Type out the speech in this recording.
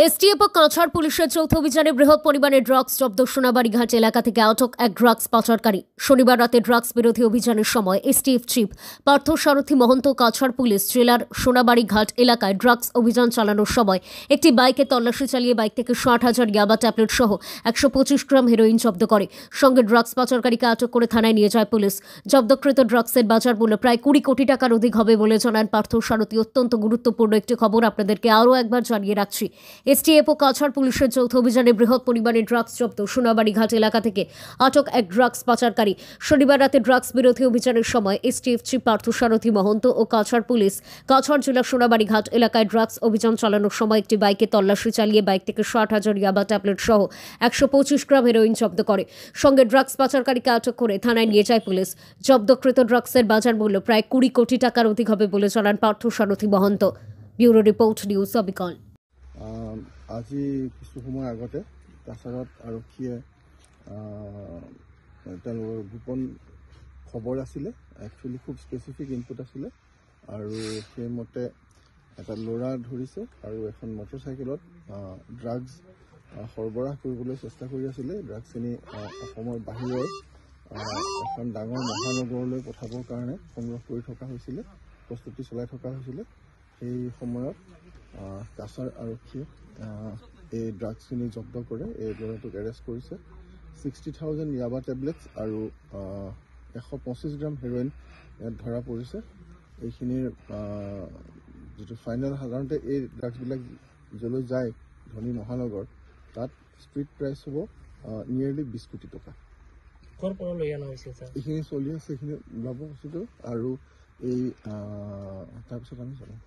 STF ও কাছাড় পুলিশের যৌথ অভিযানে বৃহৎ পরিমাণে ড্রাগস জব্দ সোনাবাড়ীঘাট এলাকা থেকে আটক এক ড্রাগস পাচারকারী। শনিবার রাতে ড্রাগস বিরোধী অভিযানের সময় এসটিএফ চিফ পার্থ সারথী মহন্ত কাছাড় পুলিশ জেলার সোনাবাড়ীঘাট এলাকায় ড্রাগস অভিযান চালানোর সময় একটি বাইকে তল্লাশি চালিয়ে বাইক থেকে 60,000 ইয়াবা ট্যাবলেট সহ 125 গ্রাম হেরোইন জব্দ করে। সঙ্গে ড্রাগস পাচারকারীকে আটক করে থানায় নিয়ে যায় পুলিশ। জব্দকৃত ড্রাগসের বাজার মূল্য প্রায় 20 কোটি টাকার অধিক হবে বলে জানান পার্থ সারথী। অত্যন্ত গুরুত্বপূর্ণ একটি খবর আপনাদেরকে আরও একবার জানিয়ে রাখছি। এসটিএফ ও কাছাড় পুলিশের যৌথ অভিযানে বৃহৎ পরিমাণে ড্রাগস জব্দ সোনাবাড়ীঘাট এলাকা থেকে আটক এক ড্রাগস পাচারকারী। শনিবার রাতে ড্রাগস বিরোধী অভিযানের সময় এসটিএফ চিফ পার্থ সারথী মহন্ত ও কাছাড় পুলিশ কাছাড় জেলার সোনাবাড়ীঘাট এলাকায় ড্রাগস অভিযান চালানোর সময় একটি বাইকে তল্লাশি চালিয়ে বাইক থেকে 60,000 ইয়াবা ট্যাবলেট সহ 125 গ্রাম হেরোইন জব্দ করে। সঙ্গে ড্রাগস পাচারকারীকে আটক করে থানায় নিয়ে যায় পুলিশ। জব্দকৃত ড্রাগসের বাজার মূল্য প্রায় 20 কোটি টাকার অধিক হবে বলে জানান পার্থ সারথী মহন্ত। ব্যুরো রিপোর্ট, নিউজ অবিকল। আজি কিছু সময় আগতে কাছাৰত আৰক্ষীয়ে তেওঁলোকৰ গোপন খবৰ আছিলে, একচুৱেলি খুব স্পেচিফিক ইনপুট আছিলে আৰু সেইমতে এটা ল'ৰা ধৰিছে আৰু এখন মটৰচাইকেলত ড্ৰাগছ সৰবৰাহ কৰিবলৈ চেষ্টা কৰি আছিলে। ড্ৰাগছখিনি অসমৰ বাহিৰৰ এখন ডাঙৰ মহানগৰলৈ পঠাবৰ কাৰণে সংগ্ৰহ কৰি থকা হৈছিলে, প্ৰস্তুতি চলাই থকা হৈছিলে। সেই সময়ত কাছাৰ আৰক্ষীয়ে এই ড্ৰাগছখিনি জব্দ কৰে। এই ল'ৰাটোক এৰেষ্ট কৰিছে। 60,000 ইয়াবা টেবলেটছ আৰু 125 গ্ৰাম হেৰইন ইয়াত ধৰা পৰিছে। এইখিনিৰ যিটো ফাইনেল, সাধাৰণতে এই ড্ৰাগছবিলাক য'লৈ যায় ধনী মহানগৰ, তাত ষ্ট্ৰীট প্ৰাইচ হ'ব নিয়েৰলি 20 কোটি টকা। এইখিনি চলি আছে, এইখিনি ওলাব বস্তুটো আৰু এই তাৰপিছত আমি চলাম।